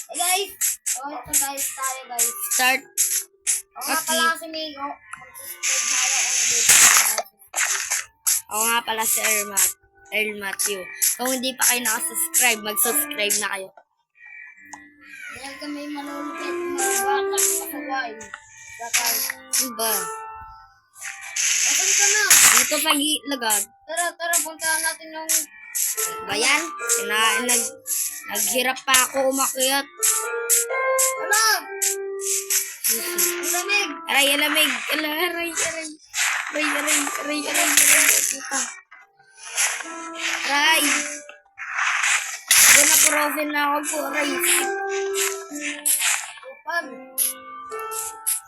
Guys, ito guys, tayo guys. Start. O nga pala si Migo. Mag-subscribe na ako kung dito. Ako nga pala si Earl Matthew. Kung hindi pa kayo nakasubscribe, mag-subscribe na kayo. Dahil kami manulupit mga bata kasaway. Sakay. Diba? Asan ka na? Dito sa gilagad. Tara, puntahan natin yung... Bayan, naghirap pa ako umakyat. Ano? Ang lamig. Aray, alamig. Aray. Kita. Aray. Doon na-crossin na ako po, aray. Upag.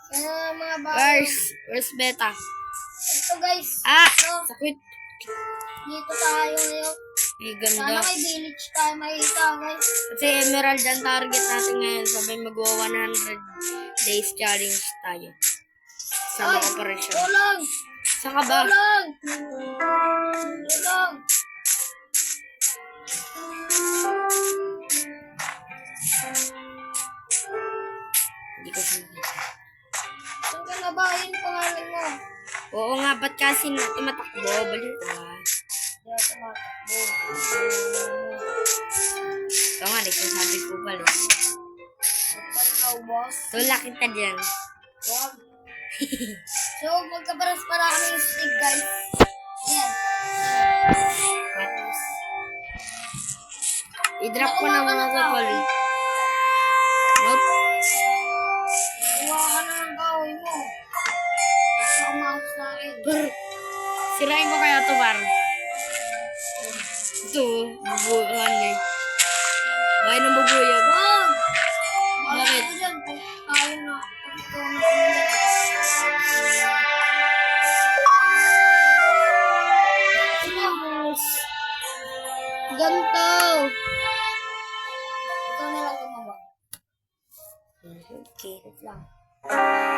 Kaya mga bata. Where's Beta? Ito guys. Sakit. Dito tayo ngayon. Ay, Sana ganda. may village tayo makita guys. Kasi emerald ang target natin ngayon. Sabay magwa 100 days challenge tayo. Sa mga operasyon. Tulong! Saan ka ba? Tulong! Hindi ko sinakita. Saan ka na ba? Ayun pangalan mo. Oo nga, ba't kasi tumatakbo? Balik ka. Hindi ako matakbo. Ito nga, nagsasabi ko pala. Ikaw, boss. Tulak kita dyan. Wag. So, magkaparas para kami yung stick, guys. Yan. I-drop ko na muna sa call. Nope. Kuha ka na ng kahoy mo. Basta kumakas sa akin. Sirain ko kaya ito, par. Ito, bubuhan eh. Bakit nang bubuyag? Wag! Bakit? Dyan, tayo na. Ito na. Ganto! Ito na lang tumaba. Okay, wait lang.